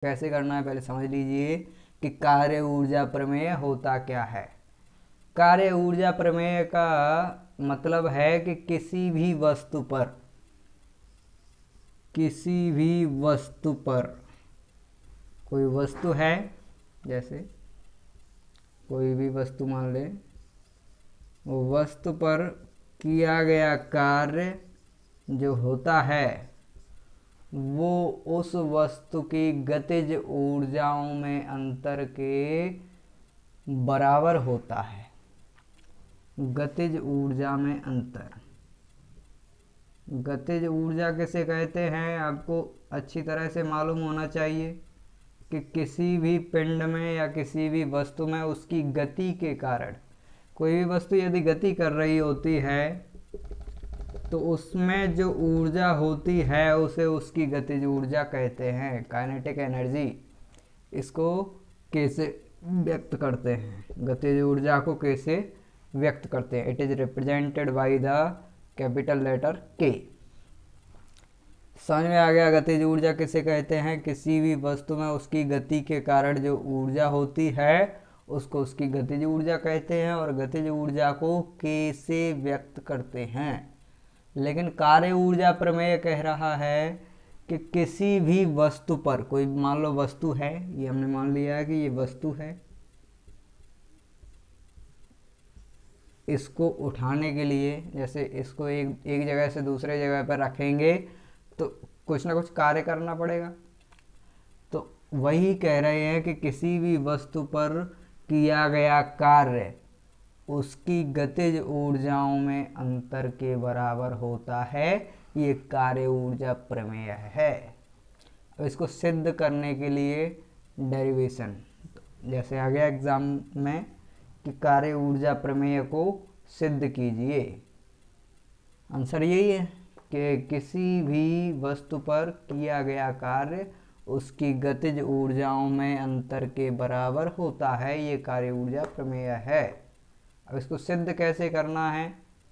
कैसे करना है पहले समझ लीजिए कि कार्य ऊर्जा प्रमेय होता क्या है। कार्य ऊर्जा प्रमेय का मतलब है कि किसी भी वस्तु पर कोई वस्तु है, जैसे कोई भी वस्तु मान लें, वो वस्तु पर किया गया कार्य जो होता है वो उस वस्तु की गतिज ऊर्जाओं में अंतर के बराबर होता है। गतिज ऊर्जा में अंतर, गतिज ऊर्जा किसे कहते हैं आपको अच्छी तरह से मालूम होना चाहिए कि किसी भी पिंड में या किसी भी वस्तु में उसकी गति के कारण, कोई भी वस्तु यदि गति कर रही होती है तो उसमें जो ऊर्जा होती है उसे उसकी गतिज ऊर्जा कहते हैं, काइनेटिक एनर्जी। इसको कैसे व्यक्त करते हैं, गतिज ऊर्जा को कैसे व्यक्त करते हैं? It is represented by the capital letter K. समझ में आ गया गतिज ऊर्जा किसे कहते हैं? किसी भी वस्तु में उसकी गति के कारण जो ऊर्जा होती है उसको उसकी गतिज ऊर्जा कहते हैं और गतिज ऊर्जा को के से व्यक्त करते हैं। लेकिन कार्य ऊर्जा प्रमेय कह रहा है कि किसी भी वस्तु पर, कोई मान लो वस्तु है, ये हमने मान लिया है कि ये वस्तु है, इसको उठाने के लिए, जैसे इसको एक जगह से दूसरे जगह पर रखेंगे तो कुछ ना कुछ कार्य करना पड़ेगा। तो वही कह रहे हैं कि किसी भी वस्तु पर किया गया कार्य उसकी गतिज ऊर्जाओं में अंतर के बराबर होता है। ये कार्य ऊर्जा प्रमेय है। अब इसको सिद्ध करने के लिए डेरिवेशन, जैसे आ गया एग्जाम में कि कार्य ऊर्जा प्रमेय को सिद्ध कीजिए। आंसर यही है कि किसी भी वस्तु पर किया गया कार्य उसकी गतिज ऊर्जाओं में अंतर के बराबर होता है। ये कार्य ऊर्जा प्रमेय है। अब इसको सिद्ध कैसे करना है,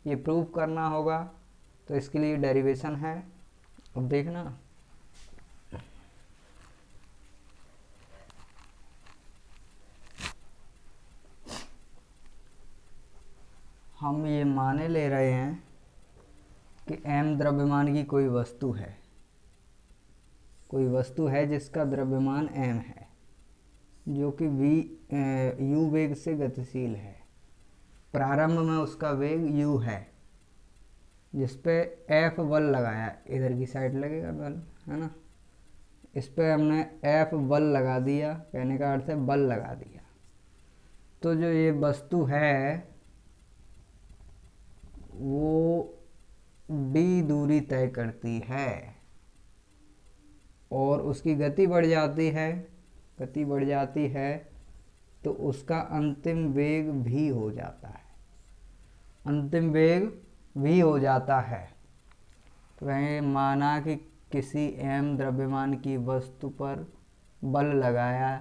ये प्रूव करना होगा, तो इसके लिए डेरिवेशन है। अब देखना, हम ये माने ले रहे हैं कि m द्रव्यमान की कोई वस्तु है, कोई वस्तु है जिसका द्रव्यमान m है, जो कि u वेग से गतिशील है। प्रारंभ में उसका वेग u है, जिस पे F बल लगाया, इधर की साइड लगेगा बल, है ना, इस पे हमने F बल लगा दिया, कहने का अर्थ है बल लगा दिया। तो जो ये वस्तु है वो d दूरी तय करती है और उसकी गति बढ़ जाती है, गति बढ़ जाती है तो उसका अंतिम वेग भी हो जाता है, अंतिम वेग भी हो जाता है। तो वह माना कि किसी m द्रव्यमान की वस्तु पर बल लगाया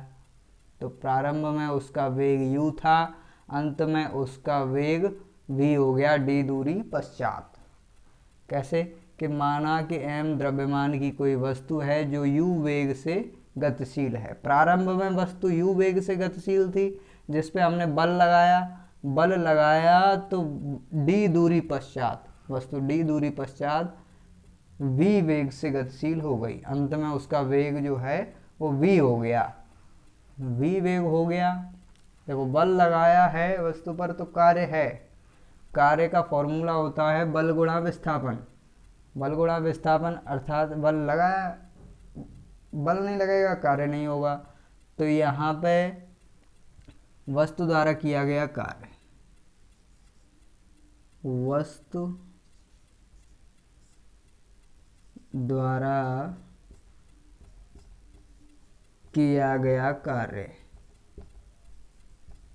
तो प्रारंभ में उसका वेग u था, अंत में उसका वेग v हो गया d दूरी पश्चात। कैसे कि माना कि m द्रव्यमान की कोई वस्तु है जो u वेग से गतिशील है। प्रारंभ में वस्तु u वेग से गतिशील थी, जिस पे हमने बल लगाया तो d दूरी पश्चात, वस्तु d दूरी पश्चात v वेग से गतिशील हो गई। अंत में उसका वेग जो है वो v हो गया, v वेग हो गया। देखो बल लगाया है वस्तु पर तो कार्य है, कार्य का फॉर्मूला होता है बल गुणा विस्थापन। बल गुणा विस्थापन अर्थात बल लगाया, बल नहीं लगेगा कार्य नहीं होगा। तो यहाँ पे वस्तु द्वारा किया गया कार्य, वस्तु द्वारा किया गया कार्य,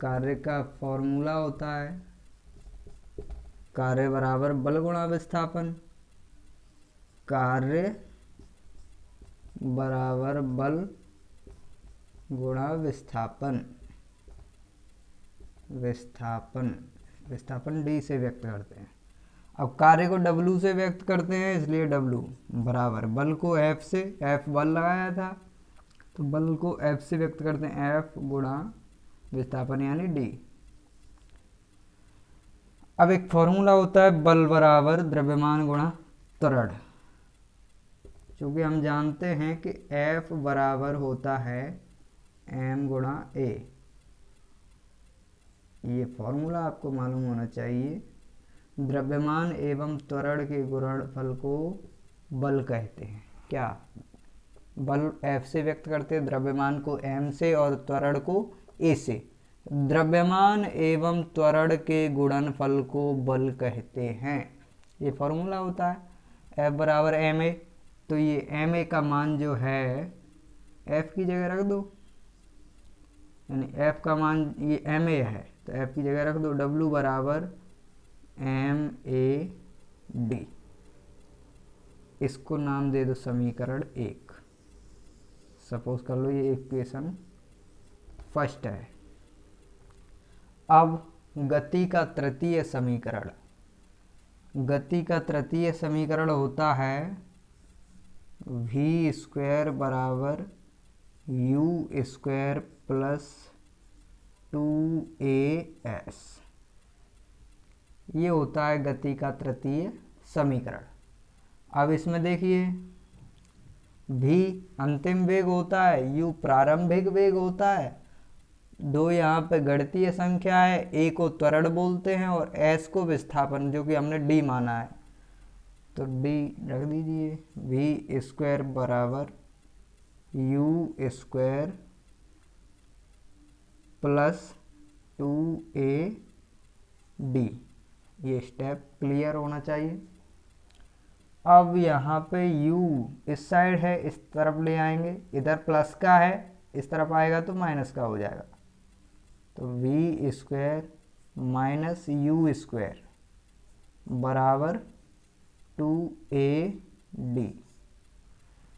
कार्य का फॉर्मूला होता है कार्य बराबर बल गुणा विस्थापन। कार्य बराबर बल गुणा विस्थापन, विस्थापन d से व्यक्त करते हैं। अब कार्य को w से व्यक्त करते हैं, इसलिए w बराबर बल को F से, F बल लगाया था, तो बल को F से व्यक्त करते हैं, F गुणा विस्थापन यानी D। अब एक फॉर्मूला होता है बल बराबर द्रव्यमान गुणा त्वरण, क्योंकि हम जानते हैं कि F बराबर होता है m गुणा A। ये फॉर्मूला आपको मालूम होना चाहिए। द्रव्यमान एवं त्वरण के गुणनफल को बल कहते हैं। क्या? बल F से व्यक्त करते हैं, द्रव्यमान को m से और त्वरण को A से। द्रव्यमान एवं त्वरण के गुणनफल को बल कहते हैं। ये फॉर्मूला होता है F बराबर ma। तो ये ma का मान जो है F की जगह रख दो, यानी F का मान ये ma है तो F की जगह रख दो, W बराबर MAD। इसको नाम दे दो समीकरण 1। सपोज कर लो ये इक्वेशन फर्स्ट है। अब गति का तृतीय समीकरण, गति का तृतीय समीकरण होता है v स्क्वायर बराबर u स्क्वायर प्लस 2as। ये होता है गति का तृतीय समीकरण। अब इसमें देखिए v अंतिम वेग होता है, u प्रारंभिक वेग होता है, दो यहाँ पे गणितीय संख्या है, a को त्वरण बोलते हैं और s को विस्थापन, जो कि हमने d माना है। तो d रख दीजिए, v स्क्वायर बराबर u स्क्वायर प्लस 2ad। ये स्टेप क्लियर होना चाहिए। अब यहाँ पे u इस साइड है, इस तरफ ले आएंगे, इधर प्लस का है, इस तरफ आएगा तो माइनस का हो जाएगा। तो v square minus u square बराबर 2ad।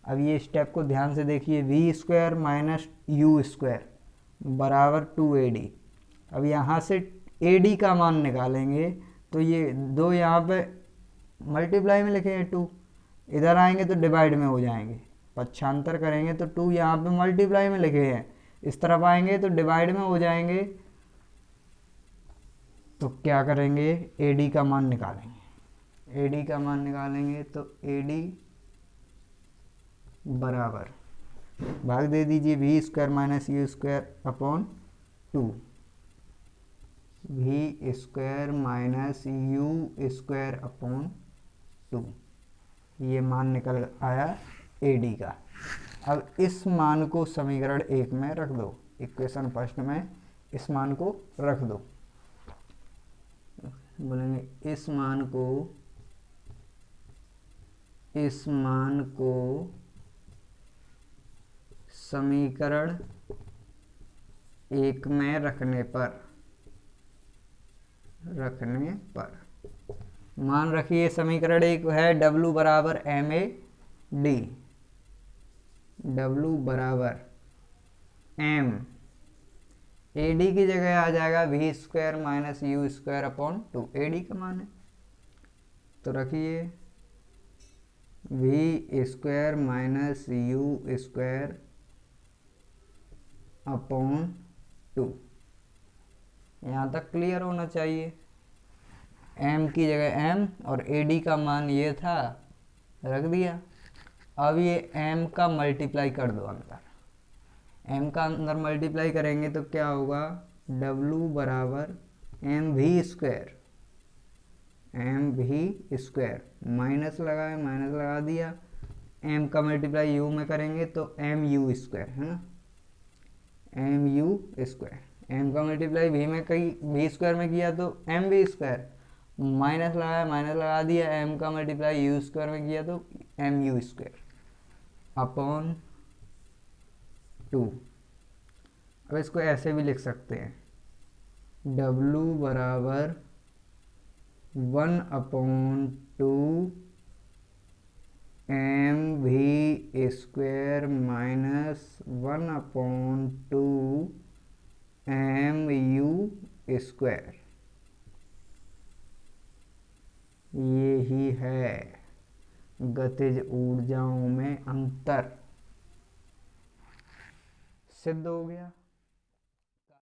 अब ये स्टेप को ध्यान से देखिए, v square minus u square बराबर 2ad। अब यहाँ से ad का मान निकालेंगे तो ये दो यहाँ पे मल्टीप्लाई में लिखेंगे 2, इधर आएंगे तो डिवाइड में हो जाएंगे, पक्षांतर करेंगे तो 2 यहाँ पे मल्टीप्लाई में लिखे हैं, इस तरफ आएंगे तो डिवाइड में हो जाएंगे। तो क्या करेंगे, AD का मान निकालेंगे। AD का मान निकालेंगे तो AD बराबर भाग दे दीजिए v square minus u square upon 2, v square minus u square upon 2। ये मान निकल आया AD का। अब इस मान को समीकरण 1 में रख दो, इक्वेशन फर्स्ट में इस मान को रख दो। बोलेंगे इस मान को समीकरण 1 में रखने पर मान रखिए समीकरण 1 है W बराबर MAD। W बराबर M, AD की जगह आ जाएगा v square minus u square upon 2, AD का मान है। तो रखिए v square minus u square upon 2। यहाँ तक क्लियर होना चाहिए। m की जगह m और AD का मान ये था, रख दिया। अब ये m का मल्टीप्लाई कर दो अंदर, m का अंदर मल्टीप्लाई करेंगे तो क्या होगा, W बराबर mv स्क्वायर माइनस लगाए, माइनस लगा दिया, m का मल्टीप्लाई u में करेंगे तो mu स्क्वायर है ना, mu स्क्वायर। m का मल्टीप्लाई v स्क्वायर में किया तो mv स्क्वायर, माइनस लगाया, माइनस लगा दिया, m का मल्टीप्लाई u स्क्वायर में किया तो mu स्क्वायर अपॉन 2। अब इसको ऐसे भी लिख सकते हैं, W बराबर 1/2 mv square minus 1/2 mu square. ये ही है गतिज ऊर्जाओं में अंतर। सिद्ध हो गया।